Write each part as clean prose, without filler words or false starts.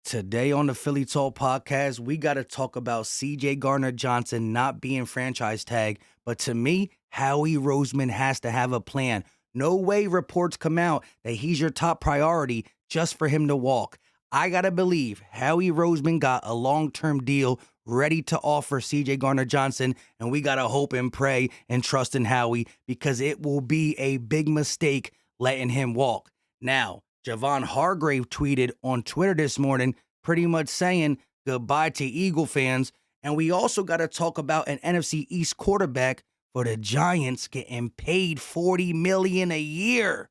Today on the Philly Talk podcast, we got to talk about CJ Gardner-Johnson not being franchise tag. But to me, Howie Roseman has to have a plan. No way reports come out that he's your top priority just for him to walk. I got to believe Howie Roseman got a long-term deal ready to offer CJ Gardner-Johnson, and we got to hope and pray and trust in Howie because it will be a big mistake letting him walk. Now, Javon Hargrave tweeted on Twitter this morning pretty much saying goodbye to Eagle fans. And we also got to talk about an NFC East quarterback for the Giants getting paid $40 million a year.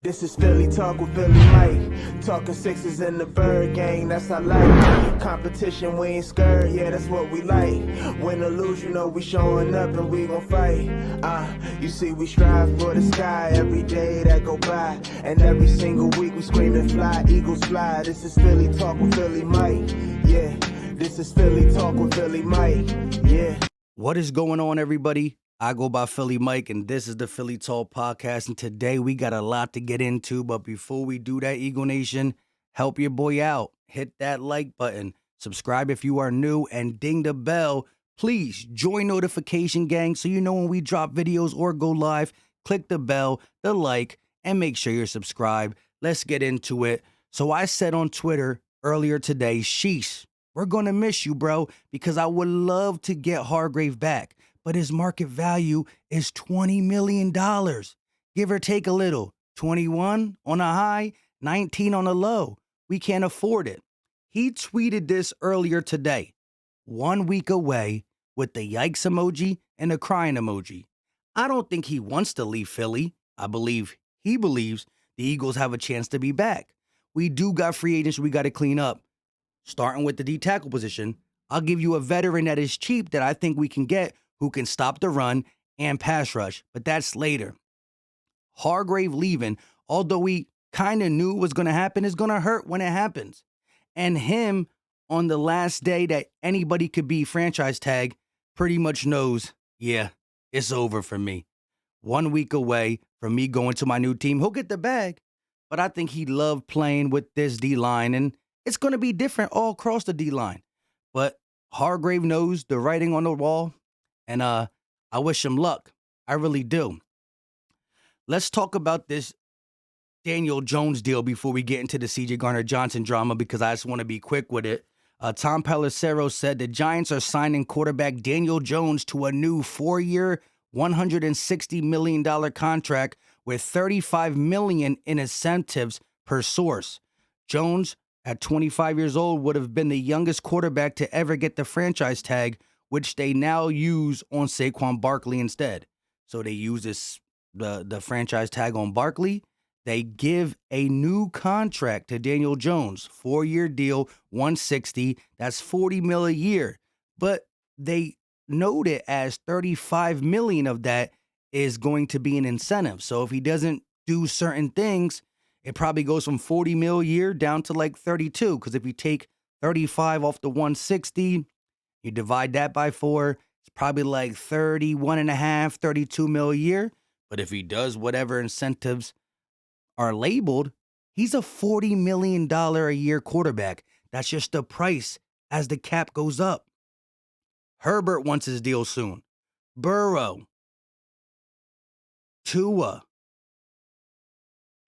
This is Philly Talk with Philly Mike. Talking sixes in the bird gang, that's I like. Competition, we ain't scared, yeah, that's what we like. Win or lose, you know we showing up and we gon' fight. You see we strive for the sky every day that go by. And every single week we screaming fly, Eagles fly. This is Philly Talk with Philly Mike, yeah. This is Philly Talk with Philly Mike, yeah. What is going on, everybody? I go by Philly Mike, and this is the Philly Talk podcast, and today we got a lot to get into, but before we do that, Eagle Nation, help your boy out. Hit that like button, subscribe if you are new, and ding the bell. Please join notification gang so you know when we drop videos or go live. Click the bell, the like, and make sure you're subscribed. Let's get into it. So I said on Twitter earlier today, sheesh, we're going to miss you, bro, because I would love to get Hargrave back. But his market value is $20 million. Give or take a little. 21 on a high, 19 on a low. We can't afford it. He tweeted this earlier today. 1 week away with the yikes emoji and the crying emoji. I don't think he wants to leave Philly. I believe he believes the Eagles have a chance to be back. We do got free agents we got to clean up. Starting with the D tackle position, I'll give you a veteran that is cheap that I think we can get who can stop the run and pass rush, but that's later. Hargrave leaving, although we kind of knew was going to happen, is going to hurt when it happens. And him on the last day that anybody could be franchise tag pretty much knows, yeah, it's over for me. 1 week away from me going to my new team. He'll get the bag, but I think he loved playing with this D-line, and it's going to be different all across the D-line. But Hargrave knows the writing on the wall. And I wish him luck. I really do. Let's talk about this Daniel Jones deal before we get into the CJ Gardner-Johnson drama because I just want to be quick with it. Tom Pelissero said the Giants are signing quarterback Daniel Jones to a new 4-year, $160 million contract with $35 million in incentives per source. Jones, at 25 years old, would have been the youngest quarterback to ever get the franchise tag, which they now use on Saquon Barkley instead. So they use the franchise tag on Barkley. They give a new contract to Daniel Jones, 4-year deal, $160. That's $40 million a year. But they note it as $35 million of that is going to be an incentive. So if he doesn't do certain things, it probably goes from $40 million a year down to like 32. Because if you take 35 off the 160, you divide that by 4, it's probably like 31 and a half, 32 mil a year. But if he does whatever incentives are labeled, he's a $40 million a year quarterback. That's just the price as the cap goes up. Herbert wants his deal soon. Burrow. Tua.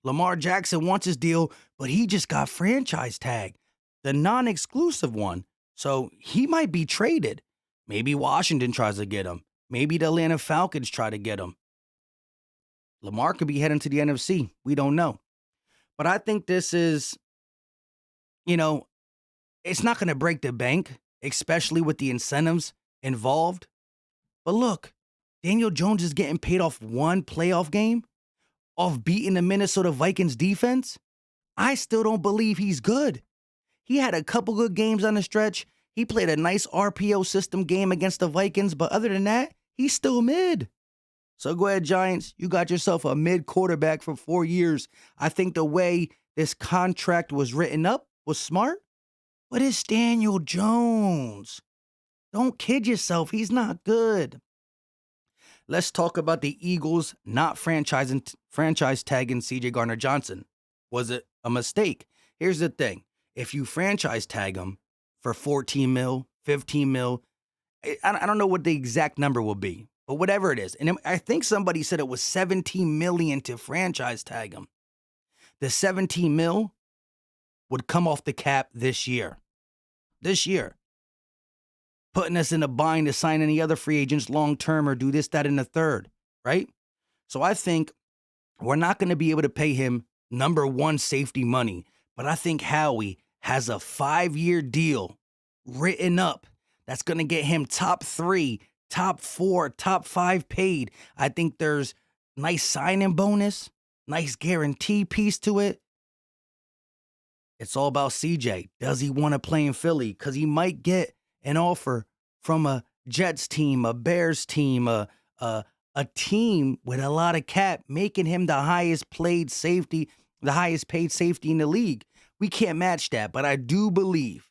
Lamar Jackson wants his deal, but he just got franchise tagged. The non-exclusive one. So he might be traded. Maybe Washington tries to get him. Maybe the Atlanta Falcons try to get him. Lamar could be heading to the NFC. We don't know. But I think this is, it's not going to break the bank, especially with the incentives involved. But look, Daniel Jones is getting paid off one playoff game, off beating the Minnesota Vikings defense. I still don't believe he's good. He had a couple good games on the stretch. He played a nice RPO system game against the Vikings, but other than that, he's still mid. So go ahead, Giants. You got yourself a mid quarterback for 4 years. I think the way this contract was written up was smart, but it's Daniel Jones. Don't kid yourself. He's not good. Let's talk about the Eagles not franchise tagging CJ Gardner-Johnson. Was it a mistake? Here's the thing. if you franchise tag him for 14 mil, 15 mil, I don't know what the exact number will be, but whatever it is. And I think somebody said it was 17 million to franchise tag him. The 17 mil would come off the cap this year. This year. Putting us in a bind to sign any other free agents long term or do this, that, and the third, right? So I think we're not going to be able to pay him number one safety money, but I think Howie has a 5-year deal written up that's going to get him top 3, top 4, top 5 paid. I think there's nice signing bonus, nice guarantee piece to it. It's all about CJ. Does he want to play in Philly? Because he might get an offer from a Jets team, a Bears team, a team with a lot of cap, making him the highest paid safety in the league. We can't match that, but I do believe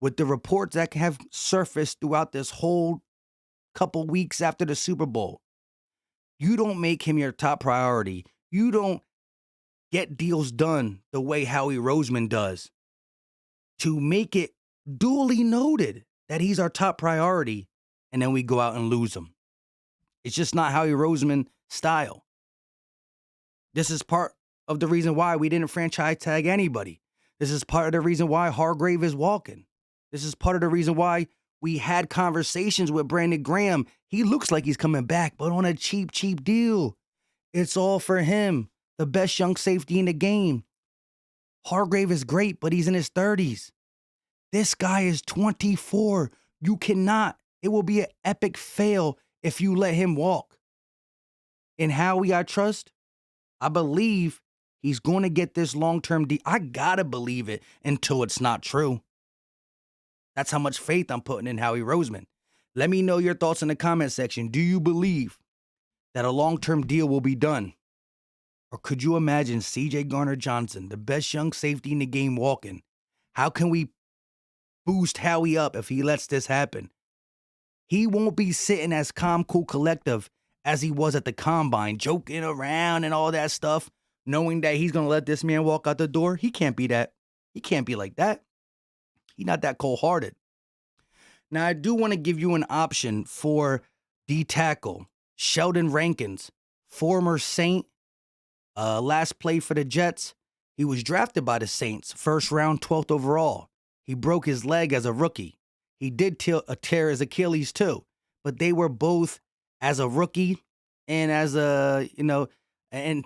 with the reports that have surfaced throughout this whole couple weeks after the Super Bowl, you don't make him your top priority. You don't get deals done the way Howie Roseman does to make it duly noted that he's our top priority, and then we go out and lose him. It's just not Howie Roseman style. This is part of the reason why we didn't franchise tag anybody. This is part of the reason why Hargrave is walking. This is part of the reason why we had conversations with Brandon Graham. He looks like he's coming back, but on a cheap deal. It's all for him. The best young safety in the game. Hargrave is great, but he's in his 30s. This guy is 24. You cannot. It will be an epic fail if you let him walk. And Howie, I trust. I believe he's going to get this long-term deal. I got to believe it until it's not true. That's how much faith I'm putting in Howie Roseman. Let me know your thoughts in the comment section. Do you believe that a long-term deal will be done? Or could you imagine CJ Gardner-Johnson, the best young safety in the game, walking? How can we boost Howie up if he lets this happen? He won't be sitting as calm, cool, collective as he was at the combine, joking around and all that stuff, knowing that he's going to let this man walk out the door. He can't be that. He can't be like that. He's not that cold-hearted. Now, I do want to give you an option for D-tackle. Sheldon Rankins, former Saint, last play for the Jets. He was drafted by the Saints, first round, 12th overall. He broke his leg as a rookie. He did tear his Achilles too, but they were both as a rookie and as in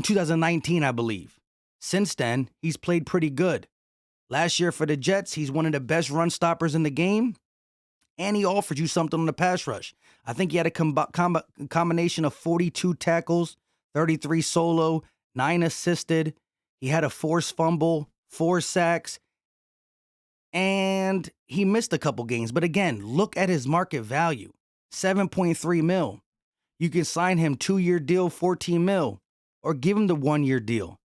2019, I believe. Since then, he's played pretty good. Last year for the Jets, he's one of the best run stoppers in the game, and he offered you something on the pass rush. I think he had a combination of 42 tackles, 33 solo, 9 assisted. He had a forced fumble, 4 sacks, and he missed a couple games. But again, look at his market value, 7.3 mil. You can sign him 2-year deal, 14 mil, or give him the 1-year deal.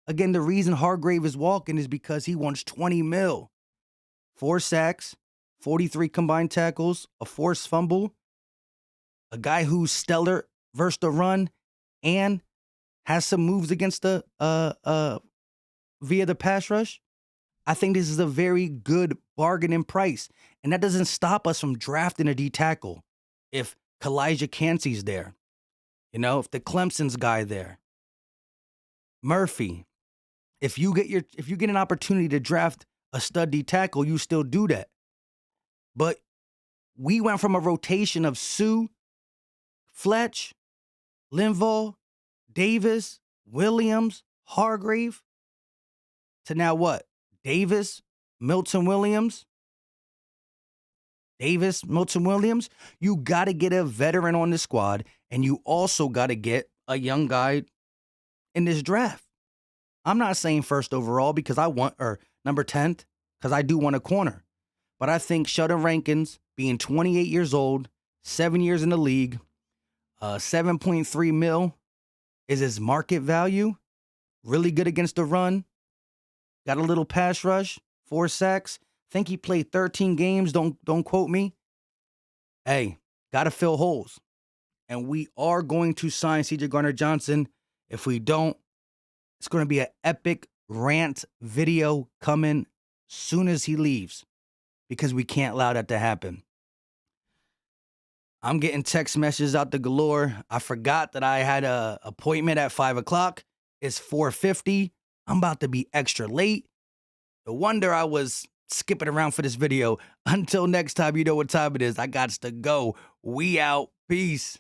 Again, the reason Hargrave is walking is because he wants 20 mil. 4 sacks, 43 combined tackles, a forced fumble, a guy who's stellar versus the run, and has some moves against the via the pass rush. I think this is a very good bargaining price. And that doesn't stop us from drafting a D tackle. If Kalijah Cansey's there, if the Clemson's guy there, Murphy, if you get an opportunity to draft a stud D tackle, you still do that. But we went from a rotation of Sue, Fletch, Linval, Davis, Williams, Hargrave, to now what? Davis, Milton Williams. You got to get a veteran on the squad, and you also got to get a young guy in this draft. I'm not saying first overall because or number 10th, because I do want a corner. But I think Sheldon Rankins, being 28 years old, 7 years in the league, 7.3 mil is his market value. Really good against the run. Got a little pass rush, 4 sacks. Think he played 13 games. Don't quote me. Hey, got to fill holes. And we are going to sign CJ Gardner-Johnson. If we don't, it's going to be an epic rant video coming soon as he leaves because we can't allow that to happen. I'm getting text messages out the galore. I forgot that I had an appointment at 5 o'clock. It's 4:50. I'm about to be extra late. No wonder I was skipping around for this video. Until next time, you know what time it is. I gots to go. We out. Peace.